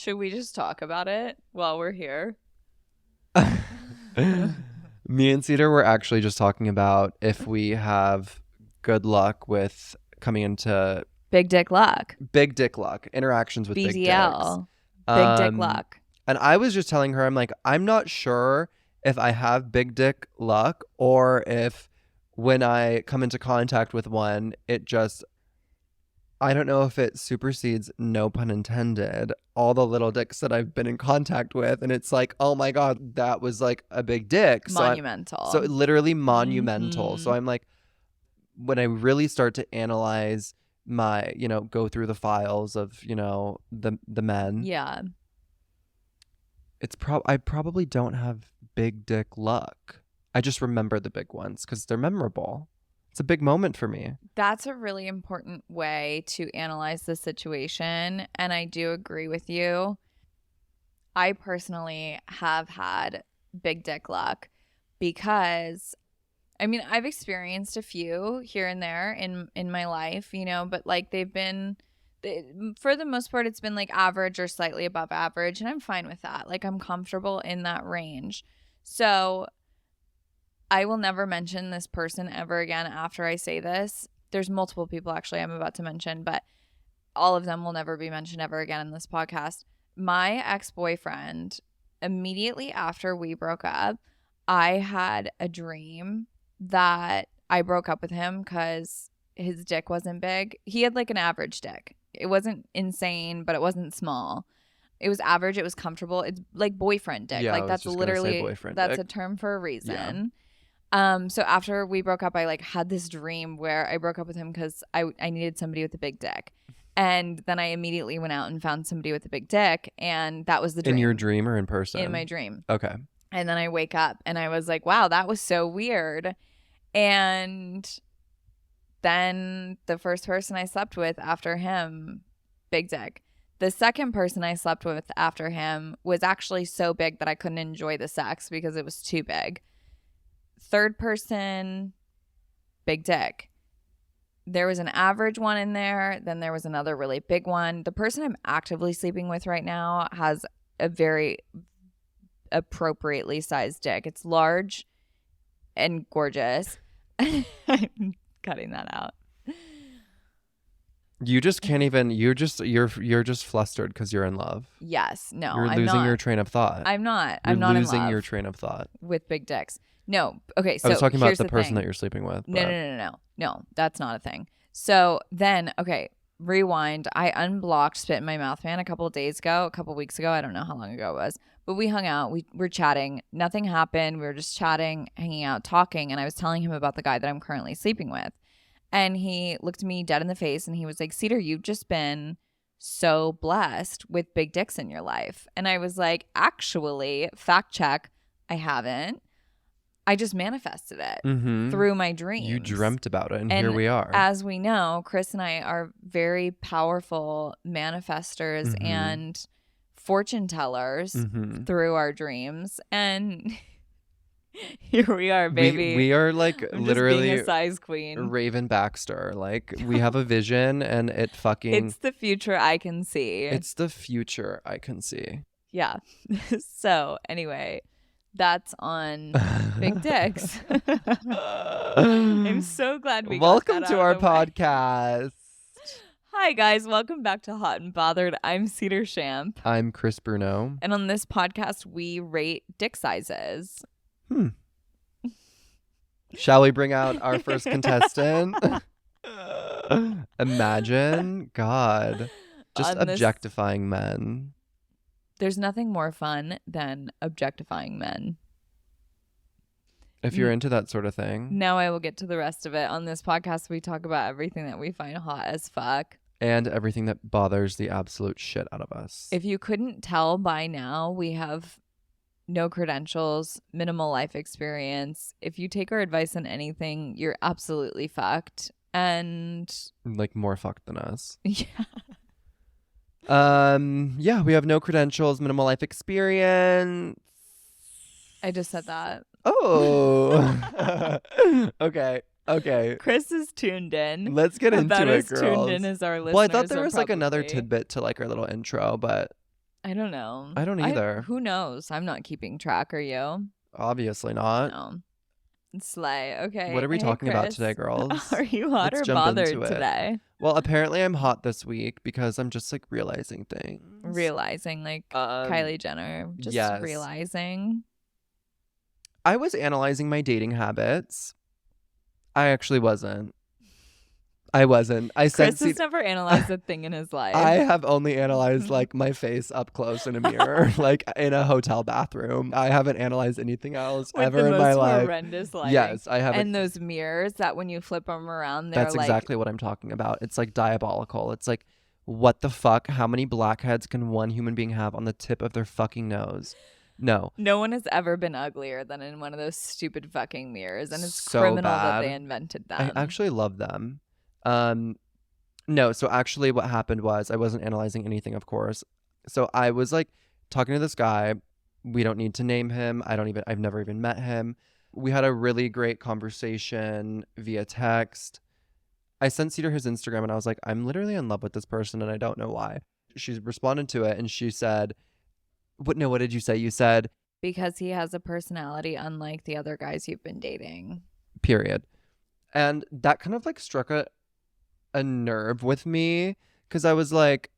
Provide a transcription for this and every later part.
Should we just talk about it while we're here? Me and Cedar were actually just talking about if we have good luck with coming into Big dick luck. big dick luck, interactions with big dicks. BDL. Big dick luck. And I was just telling her, I'm like, I'm not sure if I have big dick luck or if when I come into contact with one, it just, I don't know if it supersedes, no pun intended, all the little dicks that I've been in contact with. And it's like, oh my God, that was like a big dick. Monumental. So literally monumental. Mm-hmm. So I'm like, when I really start to analyze my, go through the files of, the men. Yeah. I probably don't have big dick luck. I just remember the big ones because they're memorable. It's a big moment for me. That's a really important way to analyze the situation. And I do agree with you. I personally have had big dick luck because, I mean, I've experienced a few here and there in my life, but like for the most part, it's been like average or slightly above average. And I'm fine with that. Like I'm comfortable in that range. So I will never mention this person ever again after I say this. There's multiple people actually I'm about to mention, but all of them will never be mentioned ever again in this podcast. My ex-boyfriend, immediately after we broke up, I had a dream that I broke up with him because his dick wasn't big. He had like an average dick. It wasn't insane, but it wasn't small. It was average. It was comfortable. It's like boyfriend dick. Yeah, like that's literally that's dick. a term for a reason. Yeah. So after we broke up, I like had this dream where I broke up with him because I needed somebody with a big dick. And then I immediately went out and found somebody with a big dick. And that was the dream. In your dream or in person? In my dream. Okay. And then I wake up and I was like, wow, that was so weird. And then the first person I slept with after him, big dick. The second person I slept with after him was actually so big that I couldn't enjoy the sex because it was too big. Third person, big dick. There was an average one in there. Then there was another really big one. The person I'm actively sleeping with right now has a very appropriately sized dick. It's large and gorgeous. I'm cutting that out. You just can't even. You're just flustered because you're in love. Yes. No. You're I'm losing not. your train of thought. I'm not. You're I'm not in love. losing your train of thought with big dicks. No. Okay. So I was talking about the person thing. that you're sleeping with. No. That's not a thing. So then, okay, rewind. I unblocked Spit in My Mouth Man a couple weeks ago. I don't know how long ago it was, but we hung out. We were chatting. Nothing happened. We were just chatting, hanging out, talking, and I was telling him about the guy that I'm currently sleeping with. And he looked me dead in the face and he was like, Cedar, you've just been so blessed with big dicks in your life. And I was like, actually, fact check, I haven't. I just manifested it through my dreams. You dreamt about it and here we are. As we know, Chris and I are very powerful manifestors and fortune tellers through our dreams. And here we are, baby. We are like I'm literally just being a size queen. Raven Baxter. Like we have a vision and it fucking. It's the future I can see. It's the future I can see. Yeah. So anyway, that's on big dicks. I'm so glad we Welcome got that to out our of the way. podcast. Hi guys, welcome back to Hot and Bothered. I'm Cedar Champ. I'm Chris Bruno. And on this podcast, we rate dick sizes. Shall we bring out our first contestant? Imagine, God, just objectifying men. There's nothing more fun than objectifying men. If you're into that sort of thing. Now I will get to the rest of it. On this podcast, we talk about everything that we find hot as fuck. And everything that bothers the absolute shit out of us. If you couldn't tell by now, we have no credentials, minimal life experience. If you take our advice on anything, you're absolutely fucked. And like more fucked than us. Yeah. Yeah, we have no credentials, minimal life experience. I just said that. Oh. Okay. Chris is tuned in. Let's get into about it, as girls. tuned in as our listeners. Well, I thought there was like probably another tidbit to like our little intro, but I don't know. I don't either. Who knows? I'm not keeping track. Are you? Obviously not. No. Slay. Okay. What are we Hey, talking about today, Chris. girls? Are you hot Let's or jump into bothered it. today? Well, apparently I'm hot this week because I'm just like realizing things. Realizing like Kylie Jenner. Just yes. realizing. I was analyzing my dating habits. I actually wasn't. I Chris has never analyzed a thing in his life. I have only analyzed like my face up close in a mirror, like in a hotel bathroom. I haven't analyzed anything else With ever the in my most life. horrendous lighting. Yes, I haven't. And those mirrors that when you flip them around, they're That's like exactly what I'm talking about. It's like diabolical. It's like, what the fuck? How many blackheads can one human being have on the tip of their fucking nose? No. No one has ever been uglier than in one of those stupid fucking mirrors, and it's So criminal bad. that they invented them. I actually love them. No, so actually what happened was I wasn't analyzing anything, of course. So I was like talking to this guy. We don't need to name him. I've never even met him. We had a really great conversation via text. I sent Cedar his Instagram and I was like, I'm literally in love with this person and I don't know why. She responded to it and she said, what did you say? You said, because he has a personality unlike the other guys you've been dating. Period. And that kind of like struck a nerve with me because I was like,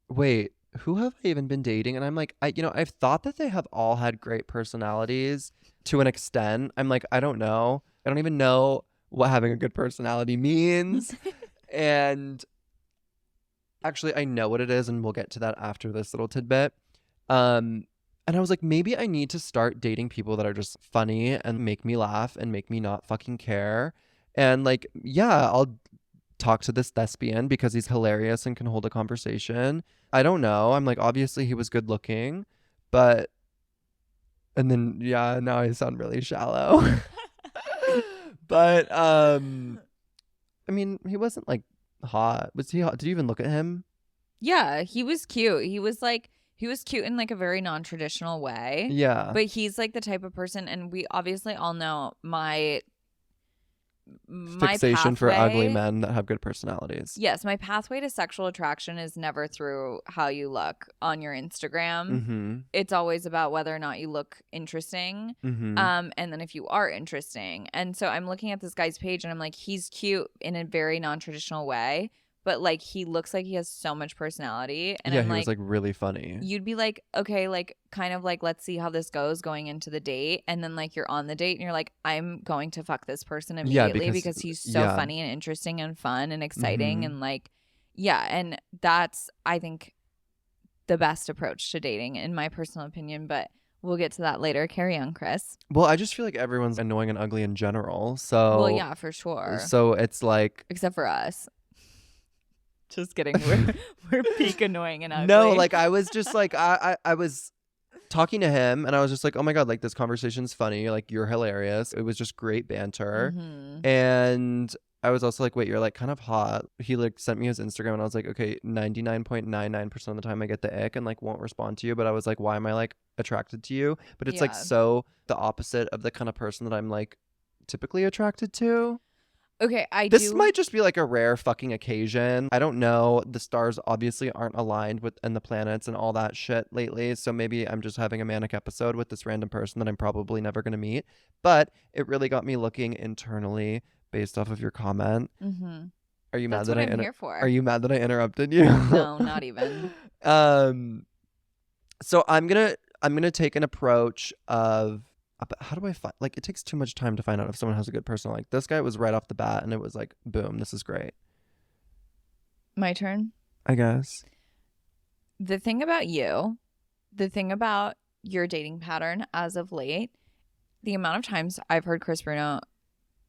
wait, who have I even been dating? And I'm like, I've thought that they have all had great personalities to an extent. I'm like, I don't know. I don't even know what having a good personality means. And actually, I know what it is, and we'll get to that after this little tidbit. And I was like, maybe I need to start dating people that are just funny and make me laugh and make me not fucking care. And like, yeah, I'll talk to this thespian because he's hilarious and can hold a conversation. I don't know. I'm like, obviously he was good looking, but and then yeah, now I sound really shallow. But I mean, he wasn't like hot. Was he hot? Did you even look at him? Yeah, he was cute. He was cute in like a very non-traditional way. Yeah. But he's like the type of person, and we obviously all know my fixation for ugly pathway- men that have good personalities. Yes, my pathway to sexual attraction is never through how you look on your Instagram. Mm-hmm. It's always about whether or not you look interesting. Mm-hmm. And then if you are interesting. And so I'm looking at this guy's page and I'm like, he's cute in a very non-traditional way, but like he looks like he has so much personality. And yeah, I'm he like, was like really funny. you'd be like, okay, like kind of like, let's see how this goes going into the date. And then like you're on the date and you're like, I'm going to fuck this person immediately because he's so funny and interesting and fun and exciting. And like, yeah. And that's, I think, the best approach to dating in my personal opinion. But we'll get to that later. Carry on, Chris. Well, I just feel like everyone's annoying and ugly in general. So well, yeah, for sure. So it's like, except for us. Just kidding. We're peak annoying and ugly. No, like I was just like I was talking to him and I was just like, oh my god, like this conversation's funny, like you're hilarious. It was just great banter. Mm-hmm. And I was also like, wait, you're like kind of hot. He like sent me his Instagram and I was like, okay, 99.99% of the time I get the ick and like won't respond to you. But I was like, why am I like attracted to you? But it's like so the opposite of the kind of person that I'm like typically attracted to. Okay, This might just be like a rare fucking occasion. I don't know. The stars obviously aren't aligned with and the planets and all that shit lately. So maybe I'm just having a manic episode with this random person that I'm probably never going to meet. But it really got me looking internally based off of your comment. Mm-hmm. Are you That's mad that what I'm here for. Are you mad that I interrupted you? No, not even. So I'm gonna take an approach of how do I find, like, it takes too much time to find out if someone has a good person. Like this guy was right off the bat and it was like, boom, this is great. My turn, I guess. the thing about your dating pattern as of late, the amount of times I've heard Chris Bruno,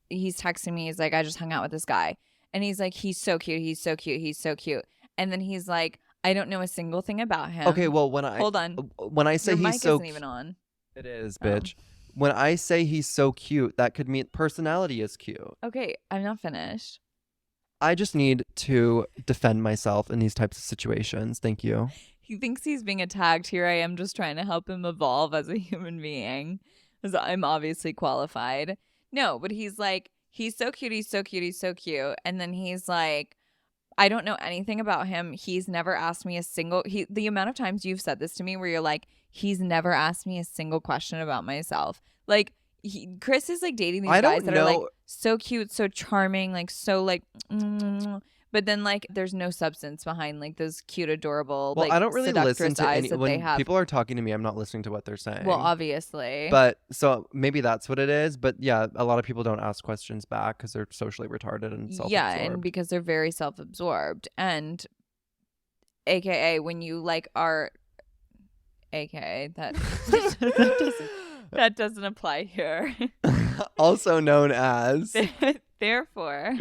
he's texting me, he's like, I just hung out with this guy and he's like, he's so cute, he's so cute, he's so cute, and then he's like, I don't know a single thing about him. Okay, well when I say your he's mic so isn't even on. It is, bitch. When I say he's so cute, that could mean personality is cute. Okay, I'm not finished. I just need to defend myself in these types of situations. Thank you. He thinks he's being attacked. Here I am just trying to help him evolve as a human being, because I'm obviously qualified. No, but he's like, he's so cute, he's so cute, he's so cute. And then he's like, I don't know anything about him. He's never asked me a single the amount of times you've said this to me where you're like, he's never asked me a single question about myself. Like Chris is like dating these I guys don't that are like know. so cute, so charming, like so like but then like there's no substance behind like those cute, adorable, Well, like I don't really listen seductress to eyes any that they when have. people are talking to me. I'm not listening to what they're saying. Well, obviously. But so maybe that's what it is. But yeah, a lot of people don't ask questions back because they're socially retarded and Yeah, and self-absorbed. because they're very self-absorbed. And AKA when you like are AKA that doesn't apply here. Also known as. Therefore,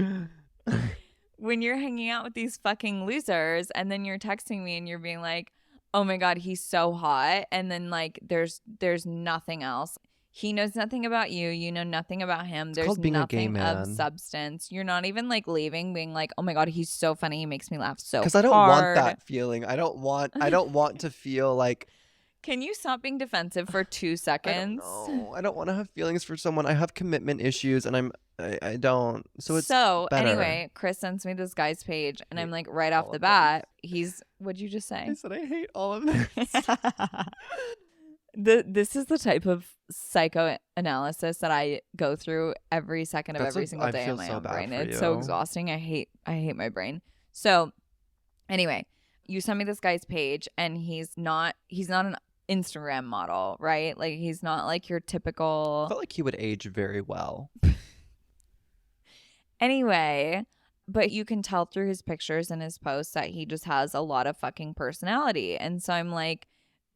when you're hanging out with these fucking losers and then you're texting me and you're being like, oh my God, he's so hot. And then like there's nothing else. He knows nothing about you. You know nothing about him. There's called being a gay nothing of man. substance. You're not even like leaving being like, oh my God, he's so funny. He makes me laugh so hard. Because I don't want that feeling. I don't want to feel like. Can you stop being defensive for 2 seconds? I don't want to have feelings for someone. I have commitment issues and I don't. So it's so better. Anyway, Chris sends me this guy's page and I'm like, right off the bat, what'd you just say? I said I hate all of this. This is the type of psychoanalysis that I go through every second of every single day in my own brain. It's so exhausting. I hate my brain. So anyway, you sent me this guy's page and he's not an Instagram model, right? Like he's not like your typical. I felt like he would age very well. Anyway, but you can tell through his pictures and his posts that he just has a lot of fucking personality. And so I'm like,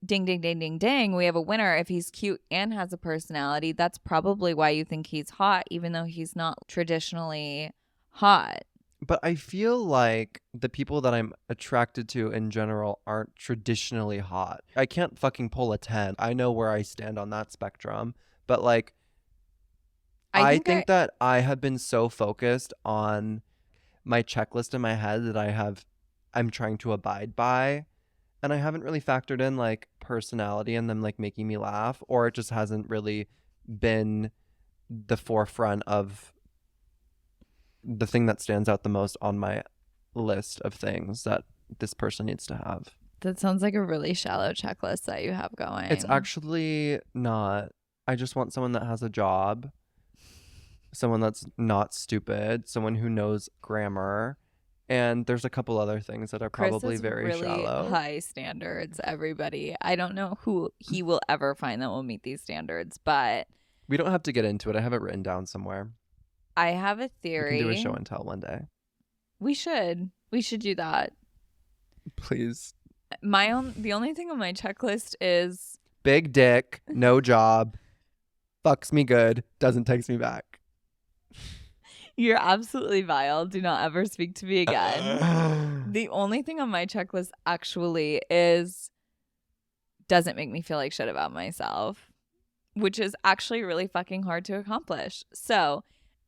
ding, ding, ding, ding, ding. We have a winner. If he's cute and has a personality, that's probably why you think he's hot, even though he's not traditionally hot. But I feel like the people that I'm attracted to in general aren't traditionally hot. I can't fucking pull a 10. I know where I stand on that spectrum. But like, I think that I have been so focused on my checklist in my head that I'm trying to abide by. And I haven't really factored in like personality and them like making me laugh, or it just hasn't really been the forefront of the thing that stands out the most on my list of things that this person needs to have. That sounds like a really shallow checklist that you have going. It's actually not. I just want someone that has a job, someone that's not stupid, someone who knows grammar, and there's a couple other things that are probably very really shallow. High standards, everybody. I don't know who he will ever find that will meet these standards, but we don't have to get into it. I have it written down somewhere. I have a theory. We can do a show and tell one day. We should do that. Please. The only thing on my checklist is big dick, no job, fucks me good, doesn't text me back. You're absolutely vile. Do not ever speak to me again. The only thing on my checklist actually is doesn't make me feel like shit about myself, which is actually really fucking hard to accomplish. So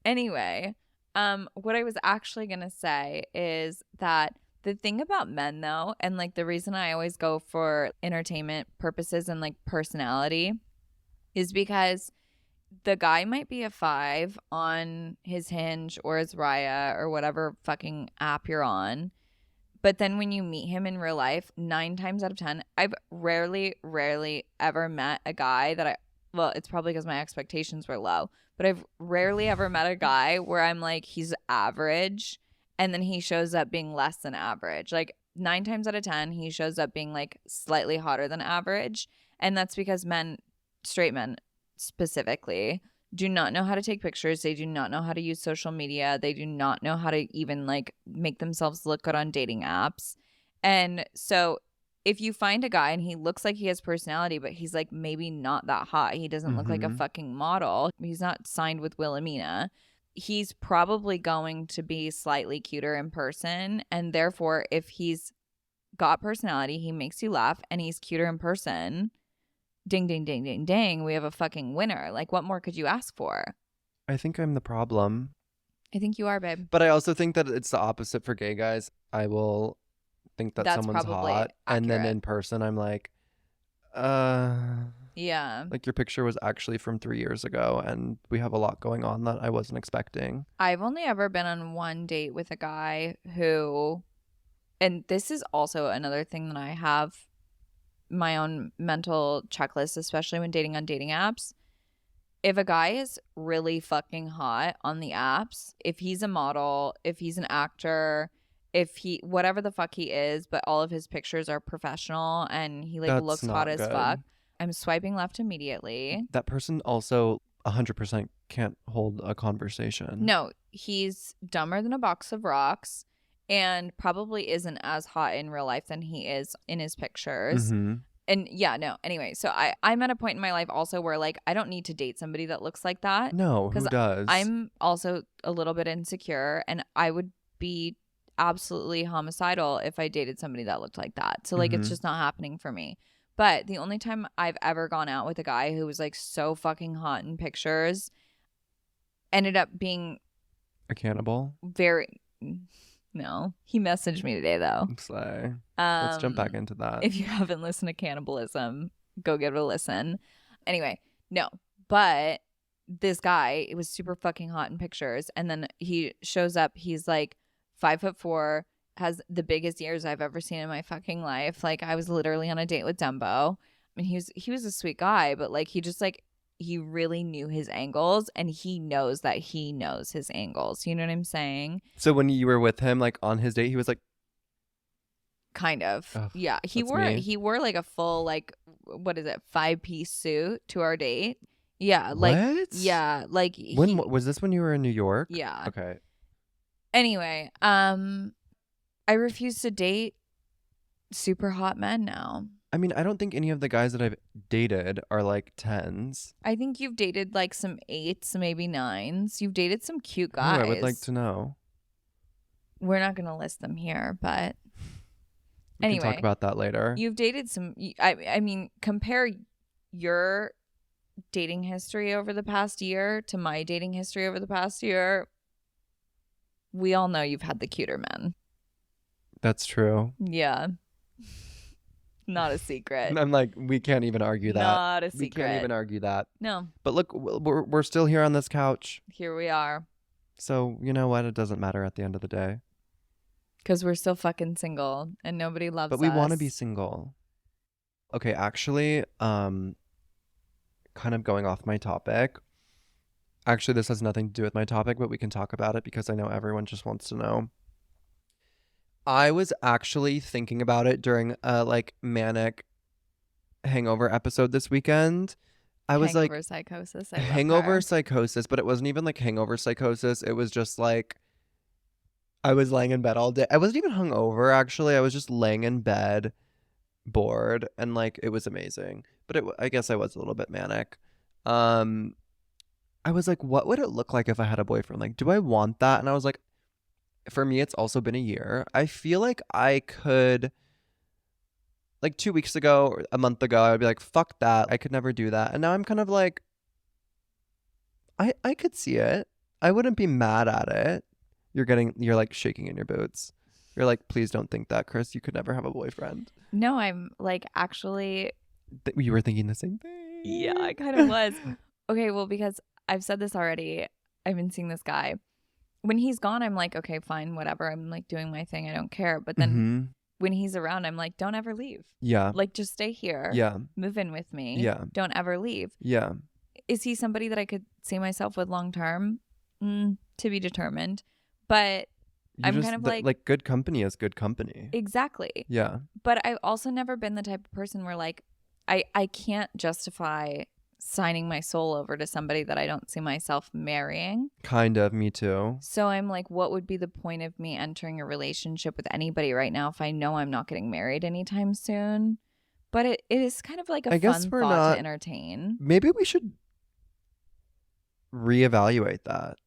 anyway, what I was actually going to say is that the thing about men though, and like the reason I always go for entertainment purposes and like personality is because the guy might be a 5 on his Hinge or his Raya or whatever fucking app you're on. But then when you meet him in real life, 9 times out of 10, I've rarely ever met a guy that well, it's probably because my expectations were low, but I've rarely ever met a guy where I'm like, he's average. And then he shows up being less than average. Like 9 times out of 10, he shows up being like slightly hotter than average. And that's because straight men specifically, do not know how to take pictures. They do not know how to use social media. They do not know how to even like make themselves look good on dating apps. And so if you find a guy and he looks like he has personality, but he's like maybe not that hot, he doesn't look like a fucking model, he's not signed with Wilhelmina, he's probably going to be slightly cuter in person. And therefore, if he's got personality, he makes you laugh, and he's cuter in person, ding, ding, ding, ding, ding, we have a fucking winner. Like, what more could you ask for? I think I'm the problem. I think you are, babe. But I also think that it's the opposite for gay guys. I will think that That's someone's probably hot, accurate. and then in person I'm like, Yeah. Like, your picture was actually from 3 years ago, and we have a lot going on that I wasn't expecting. I've only ever been on one date with a guy who, and this is also another thing that I have my own mental checklist, especially when dating on dating apps. If a guy is really fucking hot on the apps, if he's a model, if he's an actor, if he, whatever the fuck he is, but all of his pictures are professional and he like That's looks not hot as fuck, good. I'm swiping left immediately. That person also 100% can't hold a conversation. No, he's dumber than a box of rocks and probably isn't as hot in real life than he is in his pictures. Mm-hmm. And yeah, no, anyway, so I'm at a point in my life also where like I don't need to date somebody that looks like that. No, who does? I'm also a little bit insecure and I would be absolutely homicidal if I dated somebody that looked like that. So like it's just not happening for me. But the only time I've ever gone out with a guy who was like so fucking hot in pictures ended up being a cannibal. very no. He messaged me today though. Slay. Let's jump back into that. If you haven't listened to Cannibalism, go give it a listen. Anyway, no. But this guy, it was super fucking hot in pictures. And then he shows up, he's like 5'4", has the biggest ears I've ever seen in my fucking life. Like I was literally on a date with Dumbo. I mean, he was a sweet guy, but like he just like he really knew his angles and he knows that he knows his angles. You know what I'm saying? So when you were with him, like on his date, he was like, kind of. Ugh, yeah. He wore like a full like what is it, 5-piece suit to our date. Yeah. Like what? yeah. Like when was this, when you were in New York? Yeah. Okay. Anyway, I refuse to date super hot men now. I mean, I don't think any of the guys that I've dated are like 10s. I think you've dated like some 8s, maybe 9s. You've dated some cute Ooh, guys. I would like to know. We're not going to list them here, but We anyway, can talk about that later. You've dated some, I mean, compare your dating history over the past year to my dating history over the past year. We all know you've had the cuter men. That's true. Yeah. Not a secret. I'm like, we can't even argue that. Not a secret. We can't even argue that. No. But look, we're still here on this couch. Here we are. So, you know what? It doesn't matter at the end of the day. Because we're still fucking single and nobody loves us. But we want to be single. Okay, actually, kind of going off my topic. Actually, this has nothing to do with my topic, but we can talk about it because I know everyone just wants to know. I was actually thinking about it during a like manic hangover episode this weekend. I was hangover like psychosis. I love hangover her. psychosis, but it wasn't even like hangover psychosis. It was just like I was laying in bed all day. I wasn't even hungover actually. I was just laying in bed, bored, and like it was amazing. But I guess I was a little bit manic. I was like, what would it look like if I had a boyfriend? Like, do I want that? And I was like, for me, it's also been a year. I feel like I could, like 2 weeks ago or a month ago, I'd be like, fuck that. I could never do that. And now I'm kind of like, I could see it. I wouldn't be mad at it. You're like shaking in your boots. You're like, please don't think that, Chris. You could never have a boyfriend. No, I'm like actually. You were thinking the same thing. Yeah, I kind of was. Okay, well, because I've said this already. I've been seeing this guy. When he's gone, I'm like, okay, fine, whatever. I'm like doing my thing. I don't care. But then when he's around, I'm like, don't ever leave. Yeah. Like, just stay here. Yeah. Move in with me. Yeah. Don't ever leave. Yeah. Is he somebody that I could see myself with long term? To be determined. But I'm kind of like good company is good company. Exactly. Yeah. But I've also never been the type of person where like I can't justify signing my soul over to somebody that I don't see myself marrying. Kind of, me too. So I'm like, what would be the point of me entering a relationship with anybody right now if I know I'm not getting married anytime soon? But it is kind of like a fun thought to entertain. Maybe we should reevaluate that.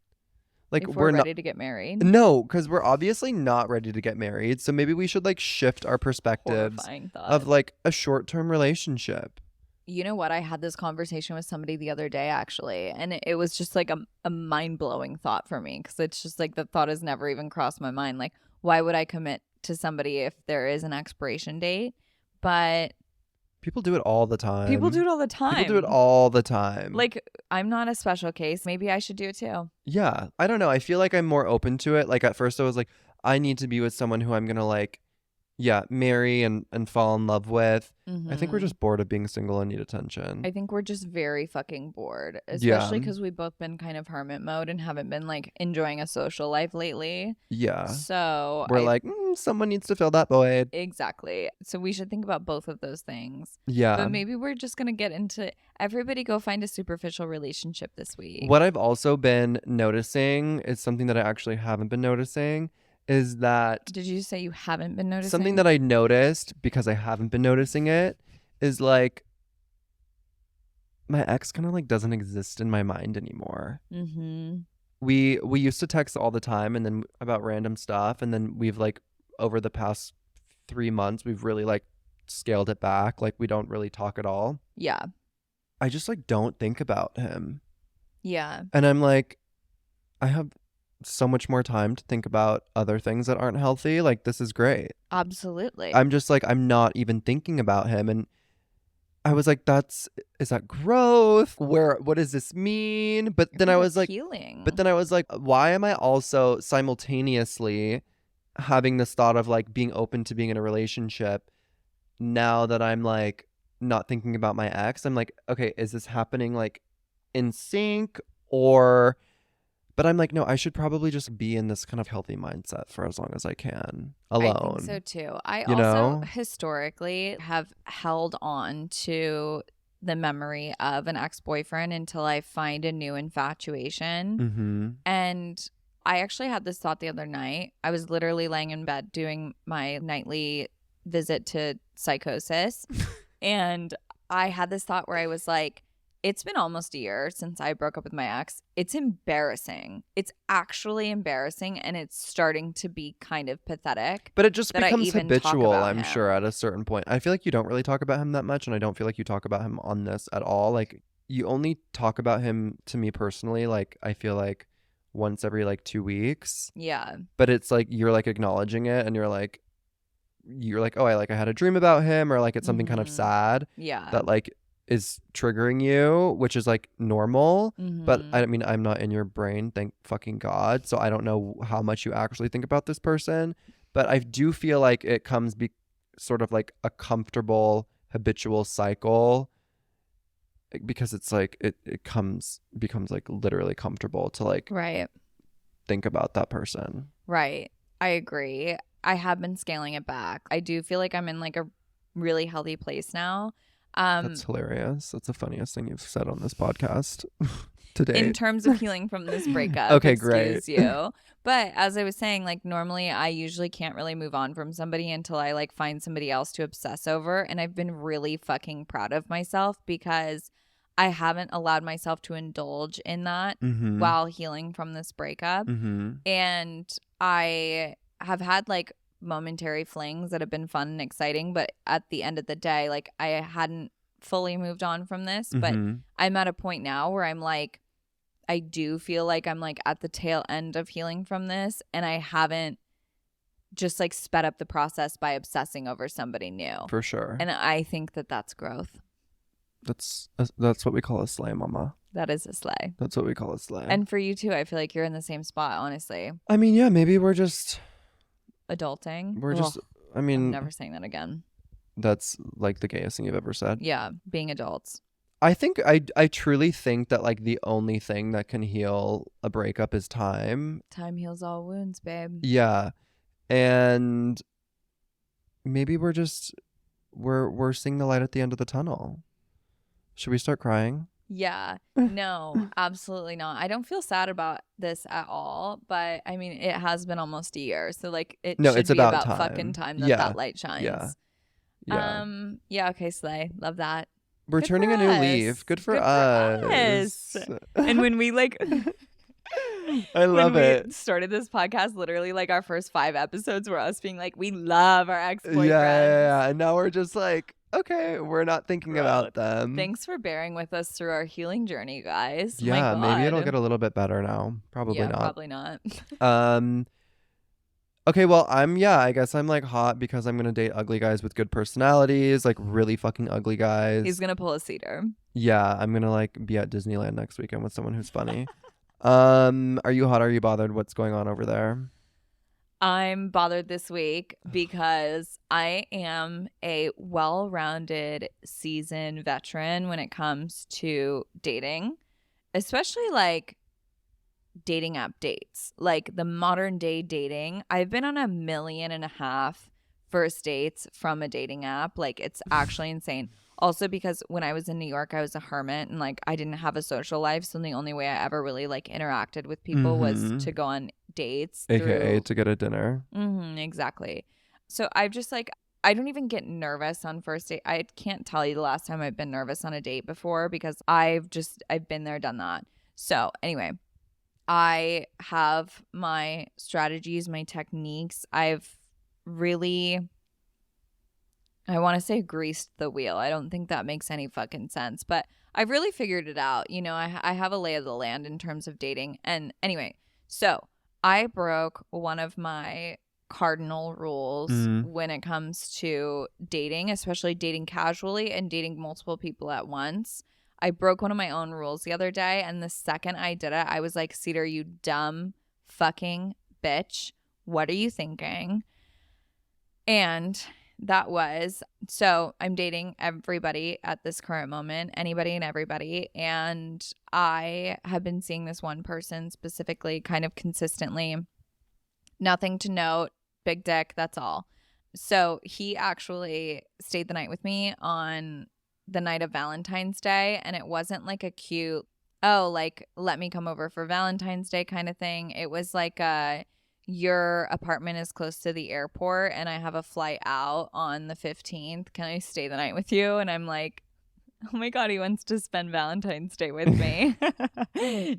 Like, if we're ready to get married. No, because we're obviously not ready to get married. So maybe we should like shift our perspectives of like a short-term relationship. You know what? I had this conversation with somebody the other day, actually, and it was just like a mind-blowing thought for me because it's just like the thought has never even crossed my mind. Like, why would I commit to somebody if there is an expiration date? But People do it all the time. People do it all the time. People do it all the time. Like, I'm not a special case. Maybe I should do it too. Yeah. I don't know. I feel like I'm more open to it. Like at first I was like, I need to be with someone who I'm going to like, yeah, marry and fall in love with. I think we're just bored of being single and need attention. I think we're just very fucking bored, especially because we've both been kind of hermit mode and haven't been like enjoying a social life lately. Yeah. So we're like, someone needs to fill that void. Exactly. So we should think about both of those things. Yeah. But maybe we're just going to get into everybody go find a superficial relationship this week. What I've also been noticing is something that I actually haven't been noticing is that... Did you say you haven't been noticing? Something that I noticed because I haven't been noticing it is like my ex kind of like doesn't exist in my mind anymore. We used to text all the time and then about random stuff, and then we've like over the past 3 months we've really like scaled it back. Like we don't really talk at all. Yeah. I just like don't think about him. Yeah. And I'm like, I have so much more time to think about other things that aren't healthy. Like this is great. Absolutely. I'm just like, I'm not even thinking about him. And I was like, is that growth? What does this mean? But then I was like, healing. But then I was like, why am I also simultaneously having this thought of like being open to being in a relationship now that I'm like not thinking about my ex? I'm like, okay, is this happening like in sync or... But I'm like, no, I should probably just be in this kind of healthy mindset for as long as I can alone. I think so too. I also historically have held on to the memory of an ex-boyfriend until I find a new infatuation. And I actually had this thought the other night. I was literally laying in bed doing my nightly visit to psychosis. And I had this thought where I was like, it's been almost a year since I broke up with my ex. It's embarrassing. It's actually embarrassing, and it's starting to be kind of pathetic. But it just becomes habitual, I'm sure, at a certain point. I feel like you don't really talk about him that much, and I don't feel like you talk about him on this at all. Like, you only talk about him to me personally, like, I feel like once every, like, 2 weeks. Yeah. But it's like, you're, like, acknowledging it, and you're like, oh, I had a dream about him, or, like, it's something kind of sad. Yeah. That, like, is triggering you, which is like normal. But I mean, I'm not in your brain, thank fucking God, so I don't know how much you actually think about this person. But I do feel like it comes sort of like a comfortable habitual cycle, because it's like it becomes like literally comfortable to like think about that person. Right. I agree. I have been scaling it back. I do feel like I'm in like a really healthy place now. That's hilarious. That's the funniest thing you've said on this podcast today. In terms of healing from this breakup. Okay, great. You. But as I was saying, like normally I usually can't really move on from somebody until I like find somebody else to obsess over. And I've been really fucking proud of myself because I haven't allowed myself to indulge in that while healing from this breakup. And I have had like momentary flings that have been fun and exciting, but at the end of the day, like I hadn't fully moved on from this. But I'm at a point now where I'm like, I do feel like I'm like at the tail end of healing from this, and I haven't just like sped up the process by obsessing over somebody new. For sure. And I think that that's growth. That's what we call a slay, mama. That is a slay. That's what we call a slay. And for you too, I feel like you're in the same spot, honestly. I mean, yeah, maybe we're just adulting. I mean, I'm never saying that again. That's like the gayest thing you've ever said. Yeah, being adults. I think I truly think that like the only thing that can heal a breakup is time. Time heals all wounds, babe. Yeah. And maybe we're seeing the light at the end of the tunnel. Should we start crying? Yeah. No, absolutely not. I don't feel sad about this at all, but I mean, it has been almost a year. So like it's about time. Fucking time that light shines. Yeah. Yeah. Okay, slay. Love that. We're turning a new leaf. Good for us. And when we like I love it. We started this podcast, literally like our first 5 episodes were us being like, we love our ex-boyfriends. Yeah. And now we're just like, okay, we're not thinking about them. Thanks for bearing with us through our healing journey, guys. Yeah, maybe it'll get a little bit better now. Probably not. Probably not. Okay, well, I guess I'm like hot because I'm gonna date ugly guys with good personalities, like really fucking ugly He's guys. gonna pull a Cedar. Yeah, I'm gonna like be at Disneyland next weekend with someone who's funny. Are you hot? Are you bothered? What's going on over there? I'm bothered this week because I am a well-rounded seasoned veteran when it comes to dating, especially like dating app dates, like the modern day dating. I've been on 1.5 million first dates from a dating app. Like, it's actually insane. Also, because when I was in New York, I was a hermit and like I didn't have a social life. So the only way I ever really like interacted with people was Mm-hmm. to go on dates AKA through. to get a dinner. Exactly. So I've just like, I don't even get nervous on first date. I can't tell you the last time I've been nervous on a date before because I've been there, done that. So anyway, I have my strategies, my techniques. I've really, I want to say greased the wheel. I don't think that makes any fucking sense, but I've really figured it out. You know, I have a lay of the land in terms of dating. And anyway, so I broke one of my cardinal rules Mm. when it comes to dating, especially dating casually and dating multiple people at once. I broke one of my own rules the other day, and the second I did it, I was like, Cedar, you dumb fucking bitch. What are you thinking? And that was, so I'm dating everybody at this current moment, anybody and everybody. And I have been seeing this one person specifically kind of consistently. Nothing to note, big dick, that's all. So he actually stayed the night with me on the night of Valentine's Day. And it wasn't like a cute, oh, like, let me come over for Valentine's Day kind of thing. It was like your apartment is close to the airport and I have a flight out on the 15th. Can I stay the night with you? And I'm like, oh my God, he wants to spend Valentine's Day with me.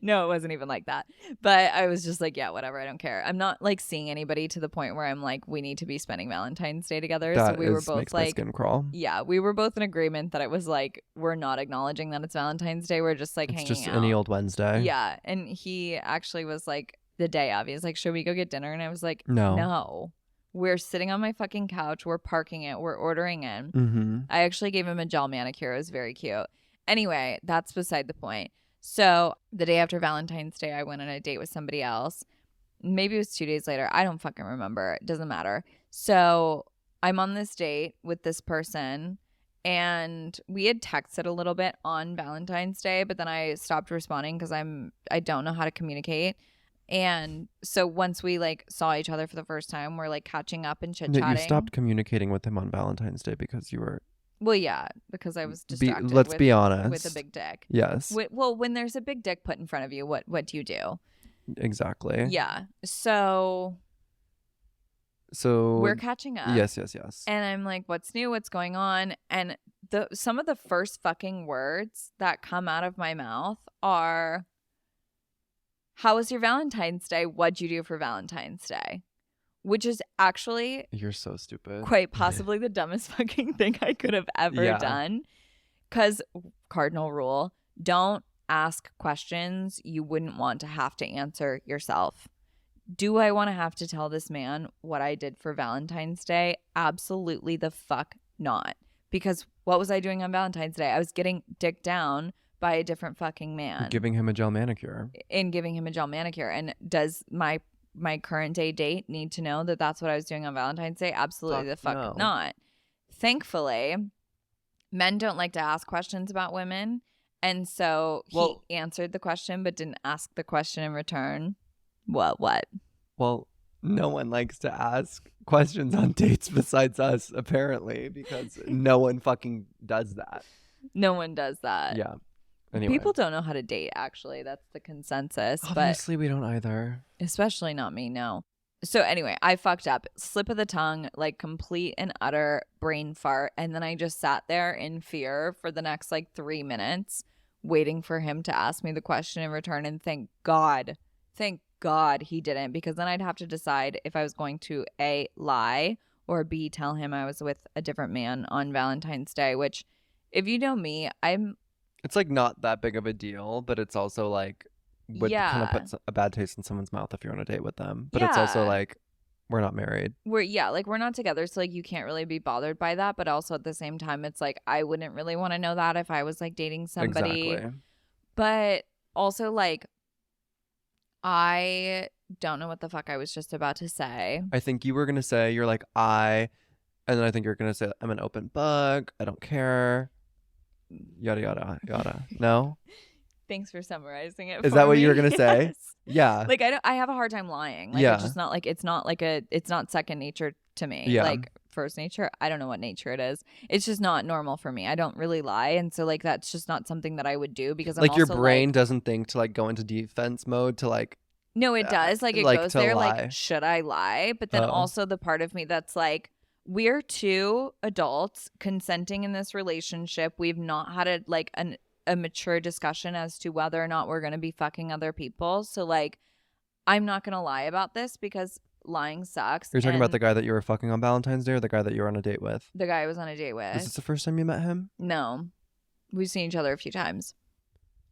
No, it wasn't even like that. But I was just like, yeah, whatever. I don't care. I'm not like seeing anybody to the point where I'm like, we need to be spending Valentine's Day together. So That we were is both makes my like, skin crawl. yeah, we were both in agreement that it was like, we're not acknowledging that it's Valentine's Day. We're just like It's hanging just any out. old Wednesday. Yeah. And he actually was like, the day of, he's like, should we go get dinner? And I was like, No. no. We're sitting on my fucking couch. We're parking it. We're ordering in. Mm-hmm. I actually gave him a gel manicure. It was very cute. Anyway, that's beside the point. So the day after Valentine's Day, I went on a date with somebody else. Maybe it was 2 days later. I don't fucking remember. It doesn't matter. So I'm on this date with this person and we had texted a little bit on Valentine's Day, but then I stopped responding because I don't know how to communicate. And so once we like saw each other for the first time, we're like catching up and chit That you chatting. stopped communicating with him on Valentine's Day because you were. Well, yeah, because I was distracted. Let's be honest. With a big dick. Yes. Well, when there's a big dick put in front of you, what do you do? Exactly. Yeah. So So we're catching up. Yes. And I'm like, what's new? What's going on? And some of the first fucking words that come out of my mouth are, how was your Valentine's Day? What'd you do for Valentine's Day? Which is actually, you're so stupid. quite possibly the dumbest fucking thing I could have ever done. Because cardinal rule, don't ask questions you wouldn't want to have to answer yourself. Do I want to have to tell this man what I did for Valentine's Day? Absolutely the fuck not. Because what was I doing on Valentine's Day? I was getting dicked down by a different fucking man. Giving him a gel manicure. And giving him a gel manicure. And does my current day date need to know that that's what I was doing on Valentine's Day? Absolutely the fuck no. not. Thankfully, men don't like to ask questions about women. And so he answered the question but didn't ask the question in return. What? Well, no one likes to ask questions on dates besides us, apparently, because no one fucking does that. No one does that. Yeah. Anyway. People don't know how to date, actually. That's the consensus. Obviously, we don't either. Especially not me, no. So anyway, I fucked up. Slip of the tongue, like complete and utter brain fart. And then I just sat there in fear for the next like 3 minutes, waiting for him to ask me the question in return. And thank God he didn't, because then I'd have to decide if I was going to A, lie, or B, tell him I was with a different man on Valentine's Day, which, if you know me, it's like not that big of a deal, but it's also like would kind of put a bad taste in someone's mouth if you're on a date with them. But it's also like, we're not married. We're not together, so like you can't really be bothered by that, but also at the same time it's like I wouldn't really want to know that if I was like dating somebody. Exactly. But also like I don't know what the fuck I was just about to say. I think you were gonna say you're like and then I think you're gonna say I'm an open book. I don't care. Yada yada yada. No. Thanks for summarizing it. Is for that what me. you were gonna say? Yes. Yeah. Like I have a hard time lying. Like Yeah. it's just not like it's not second nature to me. Yeah. Like first nature. I don't know what nature it is. It's just not normal for me. I don't really lie, and so like that's just not something that I would do because I'm like your also, brain like, doesn't think to like go into defense mode to like no, it does. Like it like goes to there. lie. Like should I lie? But then Oh. also the part of me that's like we're two adults consenting in this relationship. We've not had a mature discussion as to whether or not we're going to be fucking other people. So like I'm not going to lie about this because lying sucks. You're talking about and the guy that you were fucking on Valentine's Day or the guy that you were on a date with? the guy I was on a date Is with. this the first time you met him? No. We've seen each other a few times.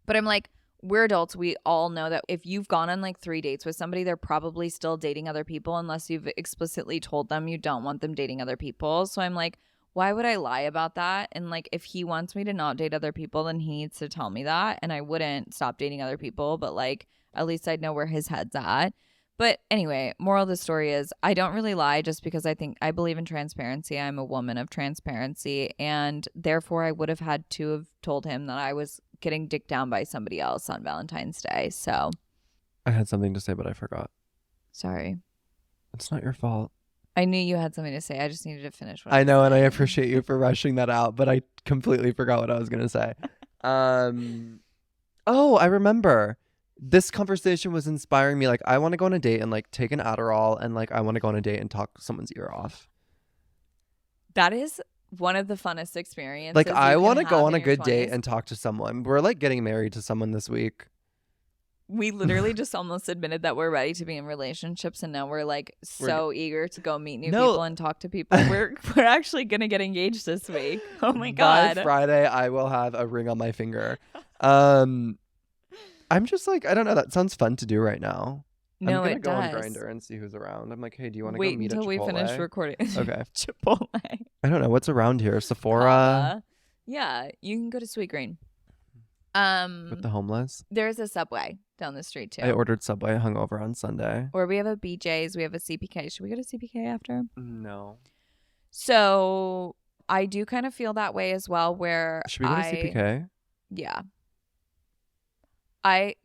But I'm like, we're adults. We all know that if you've gone on like 3 dates with somebody, they're probably still dating other people unless you've explicitly told them you don't want them dating other people. So I'm like, why would I lie about that? And like, if he wants me to not date other people, then he needs to tell me that. And I wouldn't stop dating other people, but like, at least I'd know where his head's at. But anyway, moral of the story is I don't really lie just because I believe in transparency. I'm a woman of transparency. And therefore, I would have had to have told him that I was getting dicked down by somebody else on Valentine's Day. So I had something to say, but I forgot. sorry. It's not your fault. I knew you had something to say. I just needed to finish what I know, and I saying. appreciate you for rushing that out, but I completely forgot what I was going to say. Oh, I remember. This conversation was inspiring me. Like, I want to go on a date and like take an Adderall and like I want to go on a date and talk someone's ear off. That is one of the funnest experiences. Like, I want to go on a in your good date 20s. and talk to someone. We're like getting married to someone this week. We literally just almost admitted that we're ready to be in relationships, and now we're like so eager to go meet new people and talk to people. We're actually gonna get engaged this week. Oh my god! By Friday, I will have a ring on my finger. I'm just like, I don't know. That sounds fun to do right now. No, I'm gonna it go on does. Grindr and see who's around. I'm like, hey, do you want to go Wait meet until at we Chipotle? finish recording. Okay. Chipotle. I don't know what's around here. Sephora Kava. Yeah, you can go to Sweet Green. with the homeless. There's a Subway down the street too. I ordered Subway hungover on Sunday. Or we have a BJ's. We have a CPK. Should we go to CPK after? No. So I do kind of feel that way as well. Where Should we go to CPK? Yeah.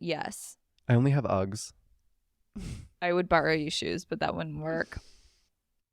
Yes. I only have Uggs. I would borrow you shoes, but that wouldn't work.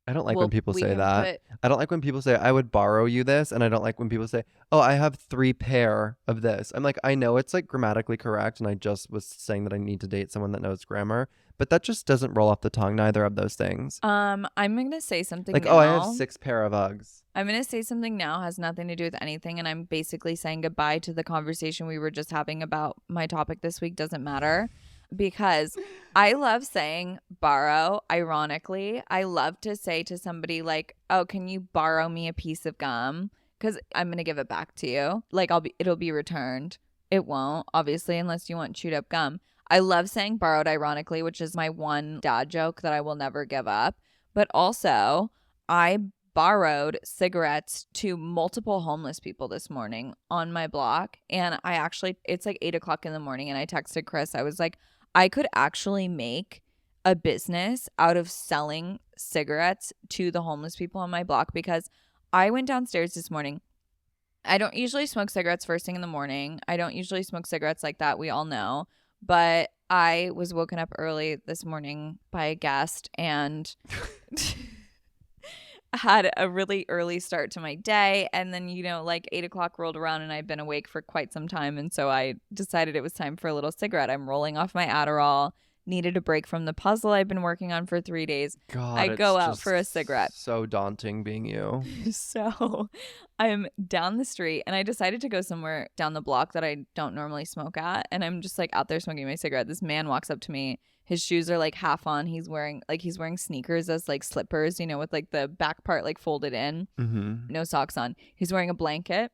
I don't like Well, when people we say can that. I don't like when people say, I would borrow you this. And I don't like when people say, oh, I have 3 pair of this. I'm like, I know it's like grammatically correct. And I just was saying that I need to date someone that knows grammar. But that just doesn't roll off the tongue, neither of those things. I'm going to say something Like, now. oh, I have 6 pair of Uggs. I'm going to say something now has nothing to do with anything. And I'm basically saying goodbye to the conversation we were just having about my topic this week. Doesn't matter. Because I love saying borrow. Ironically, I love to say to somebody like, oh, can you borrow me a piece of gum? Because I'm going to give it back to you. Like it'll be returned. It won't, obviously, unless you want chewed up gum. I love saying borrowed, ironically, which is my one dad joke that I will never give up. But also, I borrowed cigarettes to multiple homeless people this morning on my block. And it's like 8 o'clock in the morning. And I texted Chris. I was like, I could actually make a business out of selling cigarettes to the homeless people on my block because I went downstairs this morning. I don't usually smoke cigarettes first thing in the morning. I don't usually smoke cigarettes like that. We all know. But I was woken up early this morning by a guest and had a really early start to my day. And then, like 8 o'clock rolled around and I'd been awake for quite some time. And so I decided it was time for a little cigarette. I'm rolling off my Adderall, needed a break from the puzzle I've been working on for 3 days. God, I go it's out just for a cigarette. So daunting being you. So I'm down the street and I decided to go somewhere down the block that I don't normally smoke at. And I'm just like out there smoking my cigarette. This man walks up to me. His shoes are like half on. He's wearing sneakers as like slippers, with like the back part like folded in. Mm-hmm. No socks on. He's wearing a blanket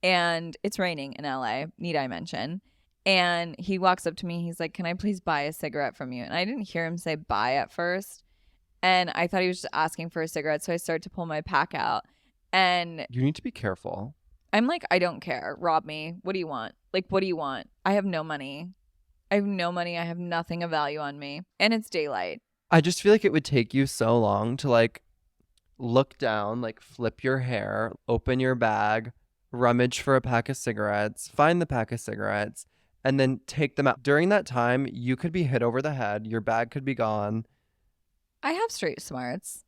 and it's raining in LA. Need I mention? And he walks up to me. He's like, can I please buy a cigarette from you? And I didn't hear him say buy at first. And I thought he was just asking for a cigarette. So I started to pull my pack out. And You need to be careful. I'm like, I don't care. Rob me. What do you want? Like, what do you want? I have no money. I have no money. I have nothing of value on me. And it's daylight. I just feel like it would take you so long to like look down, like flip your hair, open your bag, rummage for a pack of cigarettes, find the pack of cigarettes, and then take them out. During that time, you could be hit over the head. Your bag could be gone. I have street smarts.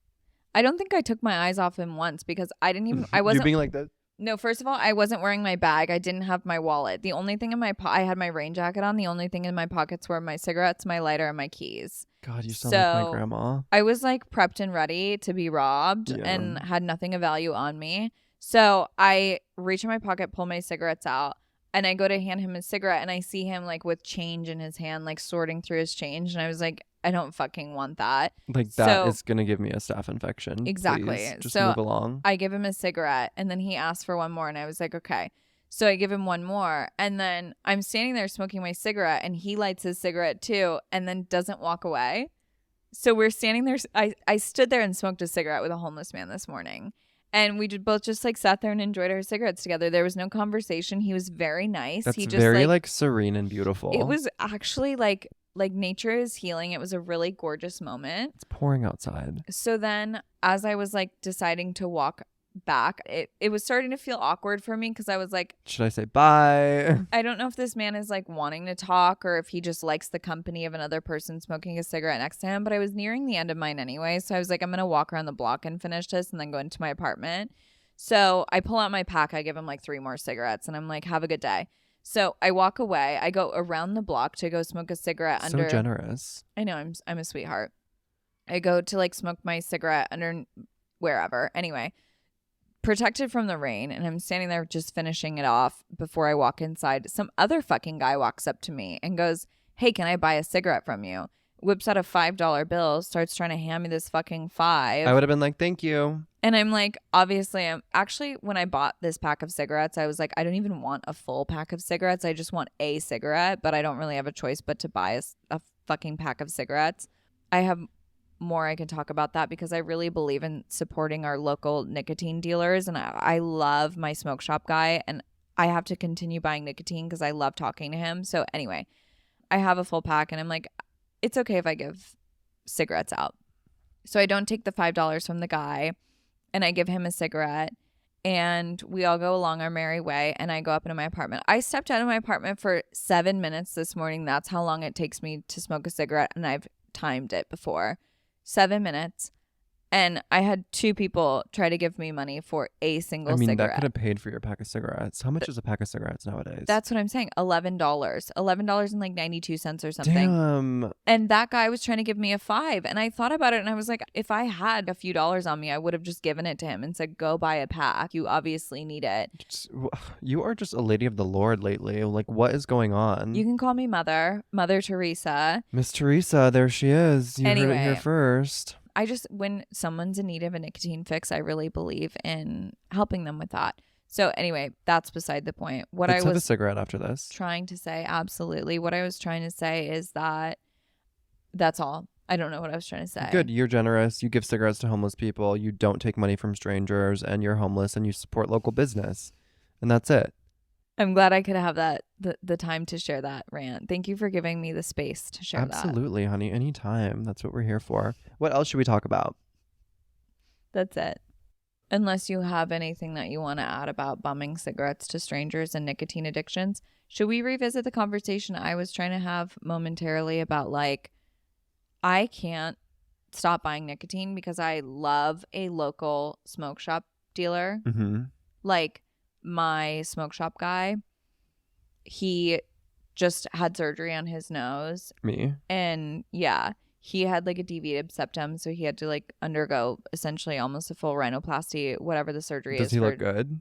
I don't think I took my eyes off him once because I didn't even, I You wasn't. being like this. No, first of all, I wasn't wearing my bag. I didn't have my wallet. The only thing in my I had my rain jacket on. The only thing in my pockets were my cigarettes, my lighter, and my keys. God, you sound like my grandma. I was like prepped and ready to be robbed and had nothing of value on me. So I reach in my pocket, pull my cigarettes out, and I go to hand him a cigarette, and I see him like with change in his hand, like sorting through his change. And I was like, I don't fucking want that. Like that is going to give me a staph infection. Exactly. Please, just so move along. I give him a cigarette, and then he asked for one more, and I was like, okay. So I give him one more, and then I'm standing there smoking my cigarette, and he lights his cigarette too, and then doesn't walk away. So we're standing there. I stood there and smoked a cigarette with a homeless man this morning, and we both just like sat there and enjoyed our cigarettes together. There was no conversation. He was very nice. That's he just very like serene and beautiful. It was actually like nature is healing. It was a really gorgeous moment. It's pouring outside. So then as I was like deciding to walk back, it was starting to feel awkward for me because I was like, should I say bye? I don't know if this man is like wanting to talk or if he just likes the company of another person smoking a cigarette next to him, but I was nearing the end of mine anyway. So I was like, I'm going to walk around the block and finish this and then go into my apartment. So I pull out my pack. I give him like 3 more cigarettes and I'm like, have a good day. So I walk away. I go around the block to go smoke a cigarette under. So generous. I know, I'm a sweetheart. I go to like smoke my cigarette under wherever. Anyway, protected from the rain, and I'm standing there just finishing it off before I walk inside. Some other fucking guy walks up to me and goes, "Hey, can I buy a cigarette from you?" Whips out a $5 bill, starts trying to hand me this fucking $5. I would have been like, thank you. And I'm like, obviously, I'm actually, when I bought this pack of cigarettes, I was like, I don't even want a full pack of cigarettes. I just want a cigarette, but I don't really have a choice but to buy a fucking pack of cigarettes. I have more I can talk about that because I really believe in supporting our local nicotine dealers. And I love my smoke shop guy, and I have to continue buying nicotine because I love talking to him. So anyway, I have a full pack and I'm like, it's okay if I give cigarettes out. So I don't take the $5 from the guy and I give him a cigarette and we all go along our merry way and I go up into my apartment. I stepped out of my apartment for 7 minutes this morning. That's how long it takes me to smoke a cigarette, and I've timed it before. 7 minutes. And I had 2 people try to give me money for a single cigarette. That could have paid for your pack of cigarettes. How much is a pack of cigarettes nowadays? That's what I'm saying. $11. $11 and like 92 cents or something. Damn. And that guy was trying to give me a $5. And I thought about it and I was like, if I had a few dollars on me, I would have just given it to him and said, go buy a pack. You obviously need it. You are just a lady of the Lord lately. Like, what is going on? You can call me Mother Teresa. Miss Teresa, there she is. You heard it here first. When someone's in need of a nicotine fix, I really believe in helping them with that. So anyway, that's beside the point. Let's have a cigarette after this. Trying to say, absolutely. What I was trying to say is that's all. I don't know what I was trying to say. Good. You're generous. You give cigarettes to homeless people. You don't take money from strangers, and you're homeless, and you support local business. And that's it. I'm glad I could have the time to share that rant. Thank you for giving me the space to share that. Absolutely, honey. Anytime. That's what we're here for. What else should we talk about? That's it. Unless you have anything that you want to add about bumming cigarettes to strangers and nicotine addictions, should we revisit the conversation I was trying to have momentarily about like, I can't stop buying nicotine because I love a local smoke shop dealer. Mm-hmm. Like, my smoke shop guy, he just had surgery on his nose. Me? And yeah, he had like a deviated septum, so he had to like undergo essentially almost a full rhinoplasty, whatever the surgery is. Does he look good?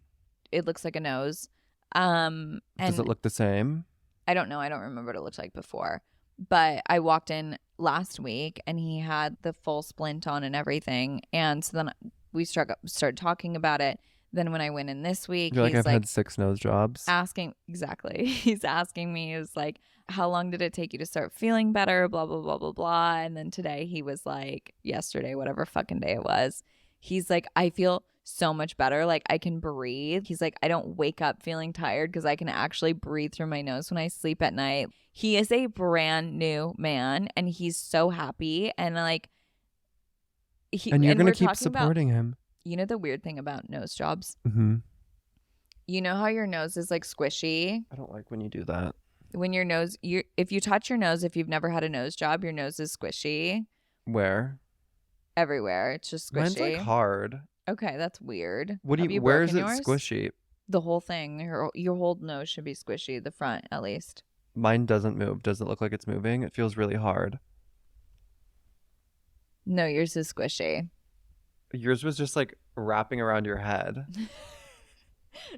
It looks like a nose. Does it look the same? I don't know. I don't remember what it looked like before. But I walked in last week and he had the full splint on and everything. And so then we started talking about it. Then when I went in this week, You're like, he's I've had 6 nose jobs. asking exactly. He's asking me, is like, how long did it take you to start feeling better? Blah, blah, blah, blah, blah. And then today he was like, yesterday, whatever fucking day it was, he's like, I feel so much better. Like I can breathe. He's like, I don't wake up feeling tired because I can actually breathe through my nose when I sleep at night. He is a brand new man and he's so happy. And like, and you're going we're to keep talking about, supporting him. you know, the weird thing about nose jobs, Mm-hmm. you know how your nose is like squishy? I don't like when you do that. When your nose, if you touch your nose, if you've never had a nose job, your nose is squishy Where? everywhere. It's just squishy. Mine's like hard. Okay, that's weird. What do Have you? Where is broken it yours? squishy? The whole thing. Your whole nose should be squishy. The front, at least. Mine doesn't move. Does it look like it's moving? It feels really hard. No, yours is squishy. Yours was just like wrapping around your head.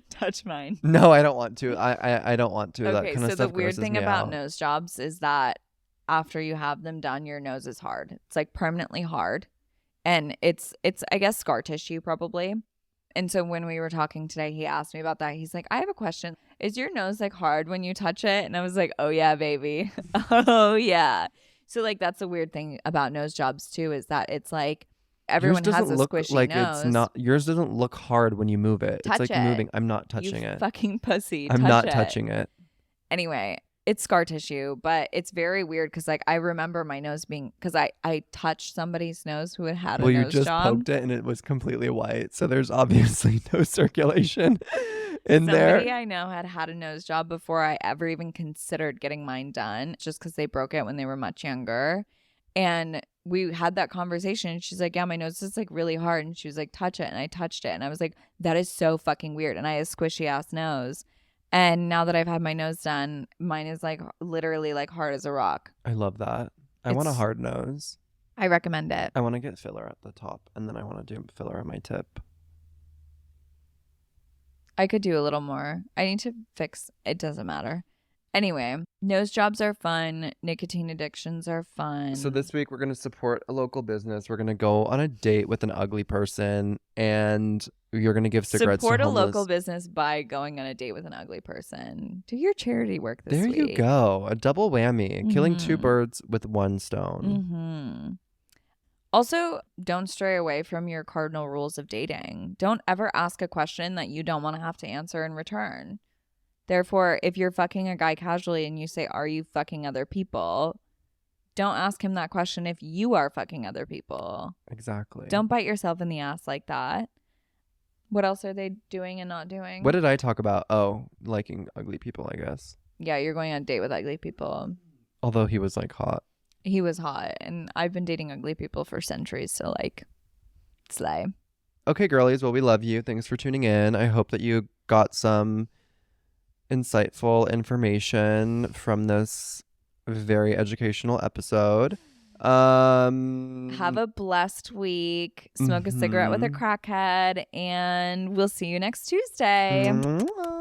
Touch mine. No, I don't want to. I don't want to. That Okay, kind of so stuff the weird grosses thing me about out. nose jobs is that after you have them done, your nose is hard. It's like permanently hard. And it's I guess scar tissue probably. And so when we were talking today, he asked me about that. He's like, I have a question. Is your nose like hard when you touch it? And I was like, oh yeah, baby. Oh yeah. So like that's the weird thing about nose jobs too, is that it's like everyone Yours has doesn't a look squishy like nose. it's not. Yours doesn't look hard when you move it. Touch it's like it. moving. I'm not touching You it. fucking pussy. I'm touch not it. touching it. Anyway, it's scar tissue, but it's very weird because like I remember my nose being, because I touched somebody's nose who had Well, a you nose just job. poked it and it was completely white. So there's obviously no circulation in Somebody there. I know had a nose job before I ever even considered getting mine done, just because they broke it when they were much younger. And we had that conversation and she's like, yeah, my nose is like really hard. And she was like, touch it. And I touched it. And I was like, that is so fucking weird. And I have a squishy ass nose. And now that I've had my nose done, mine is like literally like hard as a rock. I love that. I want a It's- hard nose. I recommend it. I want to get filler at the top and then I want to do filler on my tip. I could do a little more. I need to fix, it doesn't matter. Anyway, nose jobs are fun. Nicotine addictions are fun. So this week we're going to support a local business. We're going to go on a date with an ugly person and you're going to give cigarettes support to a homeless. local business by going on a date with an ugly person. Do your charity work this There week. you go. A double whammy. Killing 2 Mhm. birds with 1 stone. Mm-hmm. Also, don't stray away from your cardinal rules of dating. Don't ever ask a question that you don't want to have to answer in return. Therefore, if you're fucking a guy casually and you say, are you fucking other people? Don't ask him that question if you are fucking other people. Exactly. Don't bite yourself in the ass like that. What else are they doing and not doing? What did I talk about? Oh, liking ugly people, I guess. Yeah, you're going on a date with ugly people. Although he was like hot. He was hot, and I've been dating ugly people for centuries, so like, slay. Okay, girlies. Well, we love you. Thanks for tuning in. I hope that you got some insightful information from this very educational episode. Have a blessed week. Smoke a cigarette with a Mhm. crackhead, and we'll see you next Tuesday. Mwah.